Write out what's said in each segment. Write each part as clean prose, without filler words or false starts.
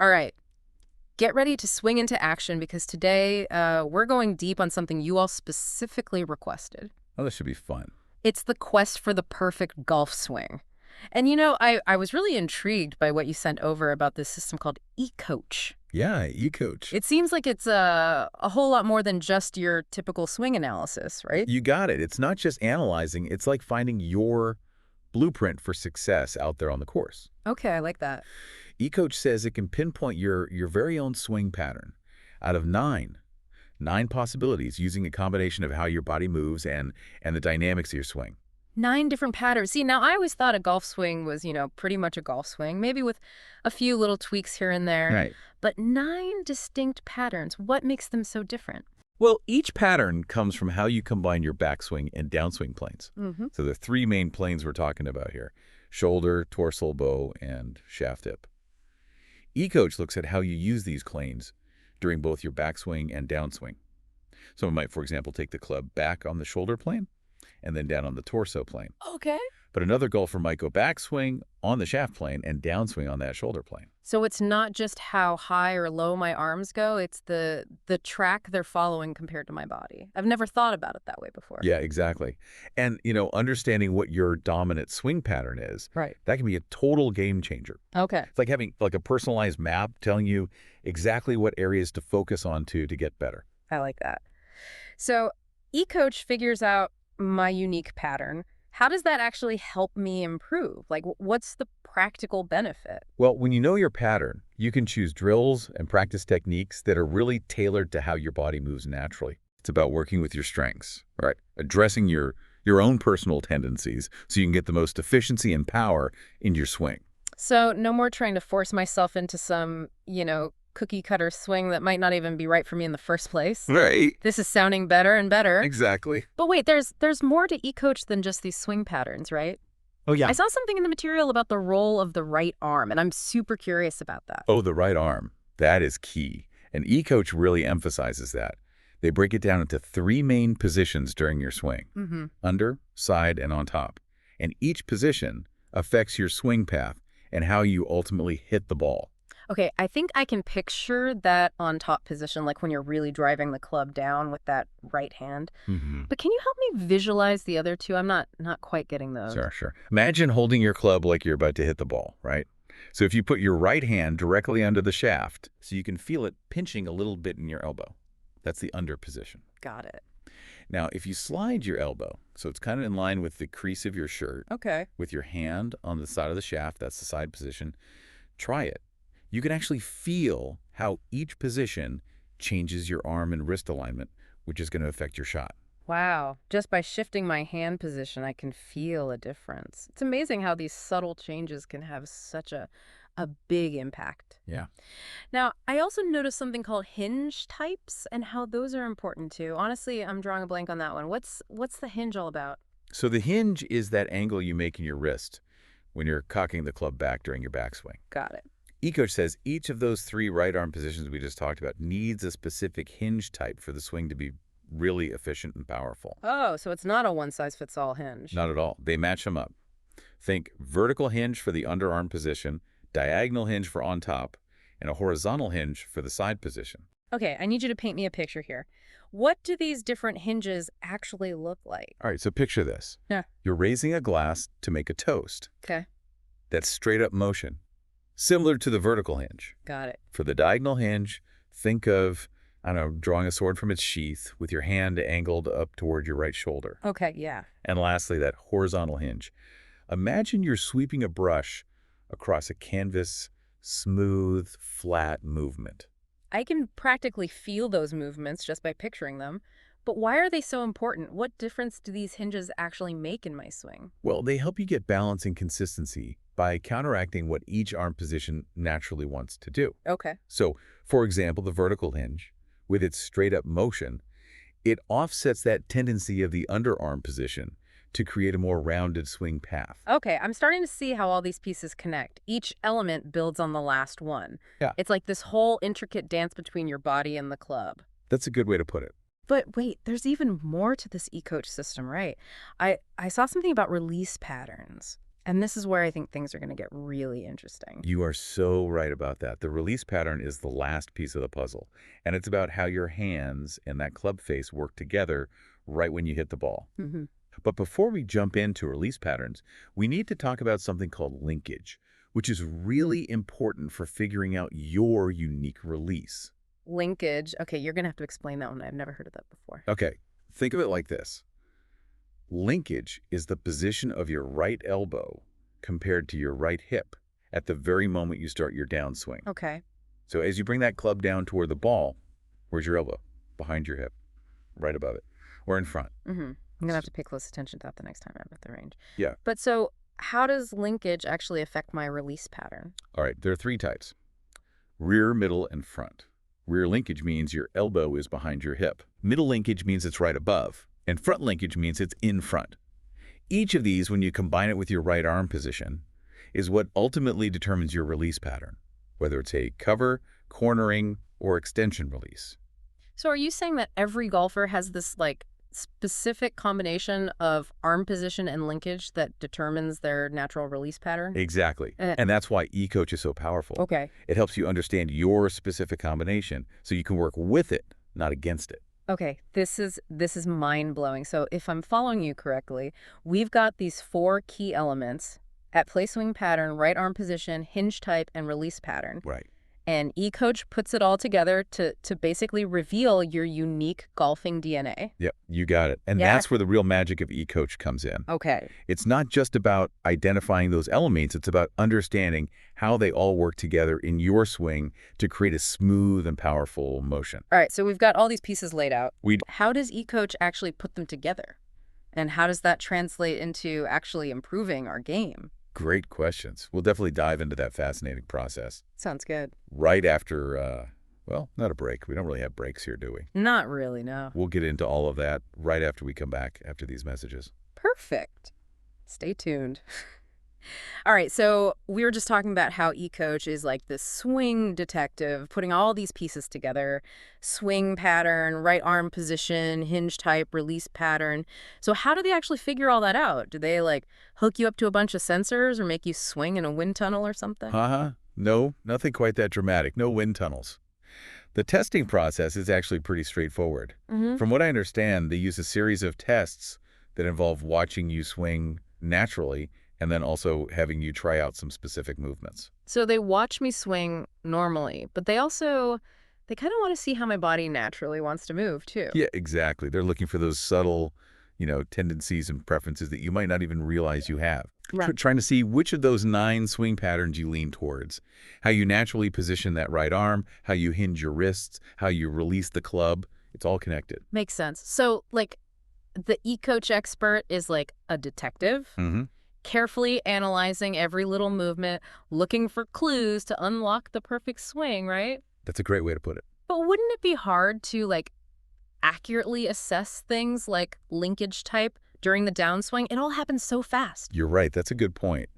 All right. Get ready to swing into action because today we're going deep on something you all specifically requested. Oh, this should be fun. It's the quest for the perfect golf swing. And I was really intrigued by what you sent over about this system called eCoach. Yeah, eCoach. It seems like it's a whole lot more than just your typical swing analysis, right? You got it. It's not just analyzing. It's like finding your blueprint for success out there on the course. Okay, I like that. eCoach says it can pinpoint your very own swing pattern out of nine possibilities using a combination of how your body moves and the dynamics of your swing. 9 different patterns. See, now I always thought a golf swing was, pretty much a golf swing, maybe with a few little tweaks here and there. Right. But 9 distinct patterns. What makes them so different? Well, each pattern comes from how you combine your backswing and downswing planes. Mm-hmm. So the three main planes we're talking about here: shoulder, dorsal bow, and shaft tip. eCoach looks at how you use these planes during both your backswing and downswing. Someone might, for example, take the club back on the shoulder plane and then down on the torso plane. Okay. But another golfer might go backswing on the shaft plane and downswing on that shoulder plane. So it's not just how high or low my arms go, it's the track they're following compared to my body. I've never thought about it that way before. Yeah, exactly. And, understanding what your dominant swing pattern is, Right. that can be a total game changer. Okay. It's like having like a personalized map telling you exactly what areas to focus on to get better. I like that. So eCoach figures out my unique pattern. How does that actually help me improve? Like, what's the practical benefit? Well, when you know your pattern, you can choose drills and practice techniques that are really tailored to how your body moves naturally. It's about working with your strengths, right? Addressing your own personal tendencies so you can get the most efficiency and power in your swing. So no more trying to force myself into some, cookie cutter swing that might not even be right for me in the first place. Right. This is sounding better and better. Exactly. But wait, there's more to eCoach than just these swing patterns, right? Oh, yeah. I saw something in the material about the role of the right arm, and I'm super curious about that. Oh, the right arm. That is key. And eCoach really emphasizes that. They break it down into 3 main positions during your swing: under, side, and on top. And each position affects your swing path and how you ultimately hit the ball. Okay, I think I can picture that on top position, like when you're really driving the club down with that right hand. But can you help me visualize the other two? I'm not quite getting those. Sure. Imagine holding your club like you're about to hit the ball, right? So if you put your right hand directly under the shaft, so you can feel it pinching a little bit in your elbow, that's the under position. Got it. Now, if you slide your elbow, so it's kind of in line with the crease of your shirt, Okay. with your hand on the side of the shaft, that's the side position, try it. You can actually feel how each position changes your arm and wrist alignment, which is going to affect your shot. Wow. Just by shifting my hand position, I can feel a difference. It's amazing how these subtle changes can have such a big impact. Yeah. Now, I also noticed something called hinge types and how those are important too. Honestly, I'm drawing a blank on that one. What's the hinge all about? So the hinge is that angle you make in your wrist when you're cocking the club back during your backswing. Got it. eCoach says each of those 3 right arm positions we just talked about needs a specific hinge type for the swing to be really efficient and powerful. Oh, so it's not a one-size-fits-all hinge. Not at all. They match them up. Think vertical hinge for the underarm position, diagonal hinge for on top, and a horizontal hinge for the side position. Okay, I need you to paint me a picture here. What do these different hinges actually look like? All right, so picture this. Yeah. You're raising a glass to make a toast. Okay, That's straight up motion, similar to the vertical hinge. got it. For the diagonal hinge, think of, I don't know, drawing a sword from its sheath with your hand angled up toward your right shoulder. Okay, yeah. And lastly, that horizontal hinge. Imagine you're sweeping a brush across a canvas, smooth, flat movement. I can practically feel those movements just by picturing them. But why are they so important? What difference do these hinges actually make in my swing? Well, they help you get balance and consistency by counteracting what each arm position naturally wants to do. Okay. So, for example, the vertical hinge, with its straight-up motion, it offsets that tendency of the underarm position to create a more rounded swing path. Okay, I'm starting to see how all these pieces connect. Each element builds on the last one. Yeah. It's like this whole intricate dance between your body and the club. That's a good way to put it. But wait, there's even more to this eCoach system, right? I saw something about release patterns. And this is where I think things are going to get really interesting. You are so right about that. The release pattern is the last piece of the puzzle, and it's about how your hands and that club face work together right when you hit the ball. Hmm. But before we jump into release patterns, we need to talk about something called linkage, which is really important for figuring out your unique release. Linkage. Okay, you're going to have to explain that one. I've never heard of that before. Okay, think of it like this. Linkage is the position of your right elbow compared to your right hip at the very moment you start your downswing. Okay. So as you bring that club down toward the ball, where's your elbow? Behind your hip, right above it, or in front. Mm-hmm. I'm going to have to pay close attention to that the next time I'm at the range. Yeah. But so how does linkage actually affect my release pattern? All right, there are three types: rear, middle, and front. Rear linkage means your elbow is behind your hip. Middle linkage means it's right above. And front linkage means it's in front. Each of these, when you combine it with your right arm position, is what ultimately determines your release pattern, whether it's a cover, cornering, or extension release. So are you saying that every golfer has this like specific combination of arm position and linkage that determines their natural release pattern? Exactly. Uh, And that's why eCoach is so powerful. Okay. It helps you understand your specific combination so you can work with it, not against it. Okay, this is mind-blowing. So if I'm following you correctly, we've got these four key elements: at play swing pattern, right arm position, hinge type, and release pattern. Right. And eCoach puts it all together to basically reveal your unique golfing DNA. Yep, you got it. And Yeah. that's where the real magic of eCoach comes in. Okay. It's not just about identifying those elements, it's about understanding how they all work together in your swing to create a smooth and powerful motion. All right, so we've got all these pieces laid out. We How does eCoach actually put them together? And how does that translate into actually improving our game? Great questions. We'll definitely dive into that fascinating process Sounds good. right after, well, not a break. We don't really have breaks here, do we? Not really, no. We'll get into all of that right after we come back after these messages. Perfect. Stay tuned. All right, so we were just talking about how eCoach is like this swing detective, putting all these pieces together: swing pattern, right arm position, hinge type, release pattern. So how do they actually figure all that out? Do they like hook you up to a bunch of sensors or make you swing in a wind tunnel or something? Uh-huh. No, nothing quite that dramatic. No wind tunnels. The testing process is actually pretty straightforward. Mm-hmm. From what I understand, they use a series of tests that involve watching you swing naturally and then also having you try out some specific movements. So they watch me swing normally, but they kind of want to see how my body naturally wants to move too. Yeah, exactly. They're looking for those subtle, tendencies and preferences that you might not even realize you have. Right. Trying to see which of those 9 swing patterns you lean towards, how you naturally position that right arm, how you hinge your wrists, how you release the club. It's all connected. Makes sense. So like the eCoach expert is like a detective, Mm-hmm. carefully analyzing every little movement, looking for clues to unlock the perfect swing, right? That's a great way to put it. But wouldn't it be hard to like accurately assess things like linkage type during the downswing? It all happens so fast. You're right. That's a good point.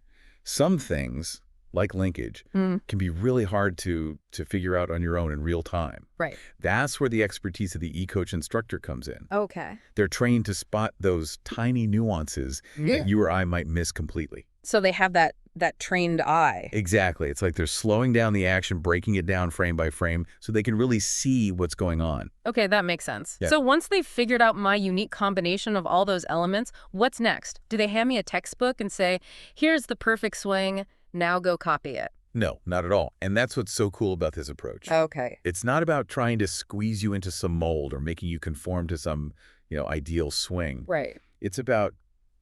Some things, like linkage, Mm, can be really hard to figure out on your own in real time. right. That's where the expertise of the eCoach instructor comes in. Okay. They're trained to spot those tiny nuances Yeah. that you or I might miss completely. So they have that trained eye. Exactly. It's like they're slowing down the action, breaking it down frame by frame so they can really see what's going on. Okay, that makes sense. Yeah. So once they've figured out my unique combination of all those elements, what's next? Do they hand me a textbook and say, here's the perfect swing, now go copy it? No, not at all. And that's what's so cool about this approach. Okay. It's not about trying to squeeze you into some mold or making you conform to some, ideal swing. Right. It's about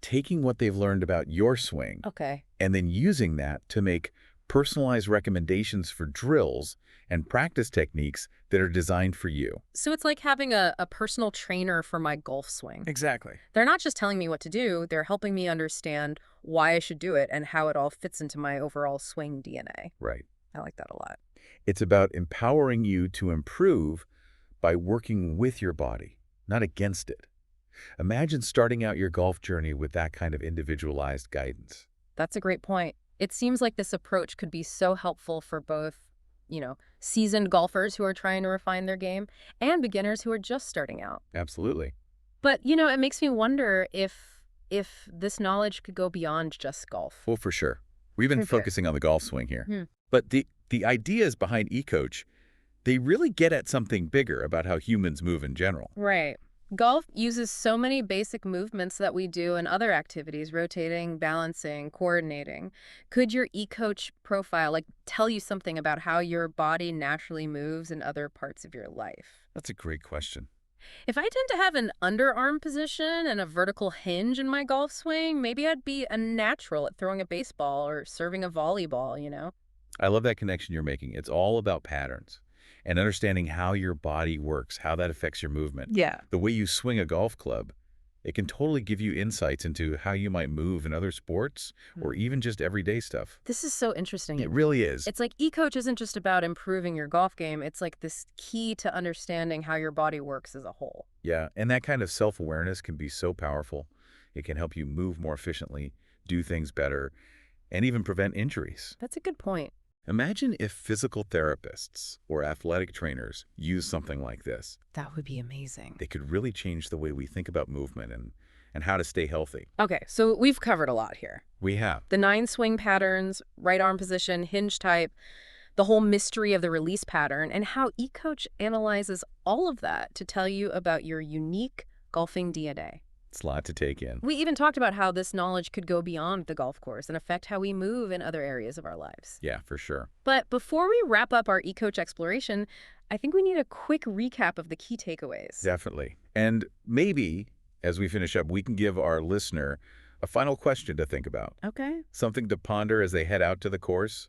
taking what they've learned about your swing Okay. and then using that to make personalized recommendations for drills and practice techniques that are designed for you. So it's like having a personal trainer for my golf swing. Exactly. They're not just telling me what to do, they're helping me understand why I should do it and how it all fits into my overall swing DNA. Right. I like that a lot. It's about empowering you to improve by working with your body, not against it. Imagine starting out your golf journey with that kind of individualized guidance. That's a great point. It seems like this approach could be so helpful for both, seasoned golfers who are trying to refine their game and beginners who are just starting out. Absolutely. But, it makes me wonder if if this knowledge could go beyond just golf. Well, for sure. We've been Okay. focusing on the golf swing here. Hmm. But the ideas behind eCoach, they really get at something bigger about how humans move in general. Right. Golf uses so many basic movements that we do in other activities, rotating, balancing, coordinating. Could your eCoach profile tell you something about how your body naturally moves in other parts of your life? That's a great question. If I tend to have an underarm position and a vertical hinge in my golf swing, maybe I'd be a natural at throwing a baseball or serving a volleyball. I love that connection you're making. It's all about patterns and understanding how your body works, how that affects your movement. Yeah. The way you swing a golf club, it can totally give you insights into how you might move in other sports or even just everyday stuff. This is so interesting. It really is. It's like eCoach isn't just about improving your golf game. It's like this key to understanding how your body works as a whole. Yeah, and that kind of self-awareness can be so powerful. It can help you move more efficiently, do things better, and even prevent injuries. That's a good point. Imagine if physical therapists or athletic trainers use something like this. That would be amazing. They could really change the way we think about movement and how to stay healthy. Okay, so we've covered a lot here. We have. The 9 swing patterns, right arm position, hinge type, the whole mystery of the release pattern, and how eCoach analyzes all of that to tell you about your unique golfing DNA. It's a lot to take in. We even talked about how this knowledge could go beyond the golf course and affect how we move in other areas of our lives. Yeah, for sure. But before we wrap up our eCoach exploration, I think we need a quick recap of the key takeaways. Definitely. And maybe, as we finish up, we can give our listener a final question to think about. Okay. Something to ponder as they head out to the course,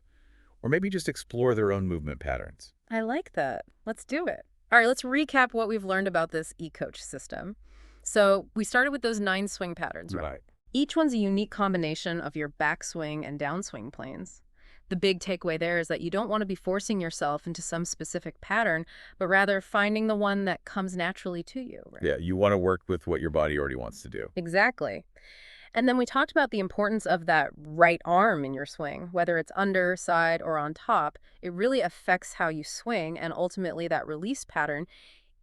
or maybe just explore their own movement patterns. I like that. Let's do it. All right, let's recap what we've learned about this eCoach system. So we started with those 9 swing patterns, right? Right. Each one's a unique combination of your backswing and downswing planes. The big takeaway there is that you don't want to be forcing yourself into some specific pattern, but rather finding the one that comes naturally to you, right? Yeah, you want to work with what your body already wants to do. Exactly. And then we talked about the importance of that right arm in your swing, whether it's under, side, or on top. It really affects how you swing, and ultimately that release pattern.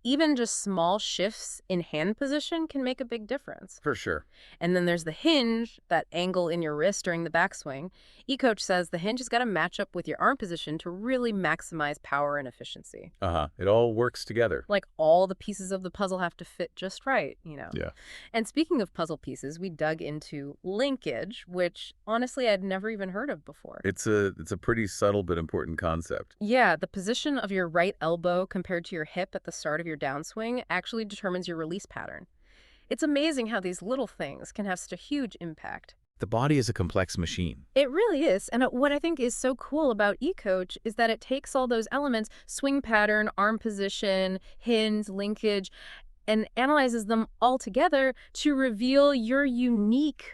Even just small shifts in hand position can make a big difference. For sure. And then there's the hinge, that angle in your wrist during the backswing. eCoach says the hinge has got to match up with your arm position to really maximize power and efficiency. It all works together. Like all the pieces of the puzzle have to fit just right. Yeah. And speaking of puzzle pieces, we dug into linkage, which honestly I'd never even heard of before. It's a pretty subtle but important concept. Yeah, the position of your right elbow compared to your hip at the start of your downswing actually determines your release pattern. It's amazing how these little things can have such a huge impact. The body is a complex machine. It really is. And what I think is so cool about eCoach is that it takes all those elements, swing pattern, arm position, hinge, linkage, and analyzes them all together to reveal your unique,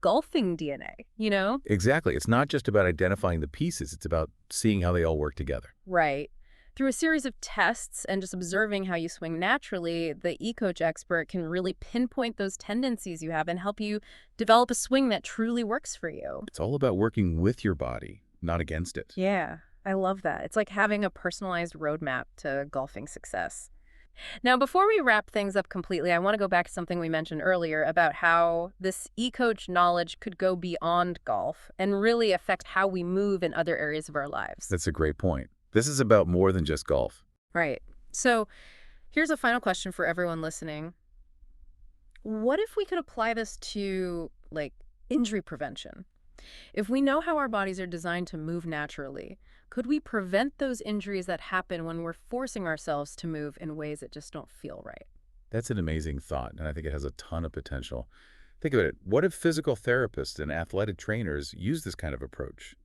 golfing DNA. Exactly. It's not just about identifying the pieces. It's about seeing how they all work together. Right. Through a series of tests and just observing how you swing naturally, the eCoach expert can really pinpoint those tendencies you have and help you develop a swing that truly works for you. It's all about working with your body, not against it. Yeah, I love that. It's like having a personalized roadmap to golfing success. Now, before we wrap things up completely, I want to go back to something we mentioned earlier about how this eCoach knowledge could go beyond golf and really affect how we move in other areas of our lives. That's a great point. This is about more than just golf. Right. So here's a final question for everyone listening. What if we could apply this to, injury prevention? If we know how our bodies are designed to move naturally, could we prevent those injuries that happen when we're forcing ourselves to move in ways that just don't feel right? That's an amazing thought, and I think it has a ton of potential. Think about it. What if physical therapists and athletic trainers use this kind of approach?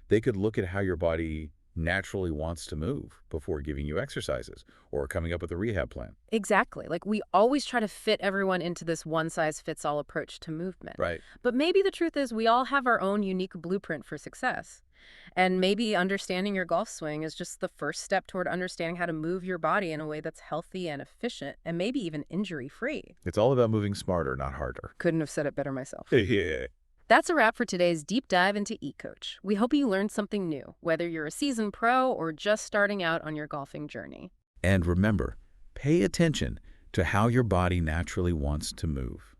They could look at how your body naturally wants to move before giving you exercises or coming up with a rehab plan. Exactly. We always try to fit everyone into this one-size-fits-all approach to movement. Right. But maybe the truth is we all have our own unique blueprint for success. And maybe understanding your golf swing is just the first step toward understanding how to move your body in a way that's healthy and efficient and maybe even injury-free. It's all about moving smarter, not harder. Couldn't have said it better myself. Yeah. That's a wrap for today's deep dive into eCoach. We hope you learned something new, whether you're a seasoned pro or just starting out on your golfing journey. And remember, pay attention to how your body naturally wants to move.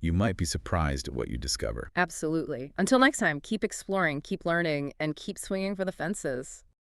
You might be surprised at what you discover. Absolutely. Until next time, keep exploring, keep learning, and keep swinging for the fences.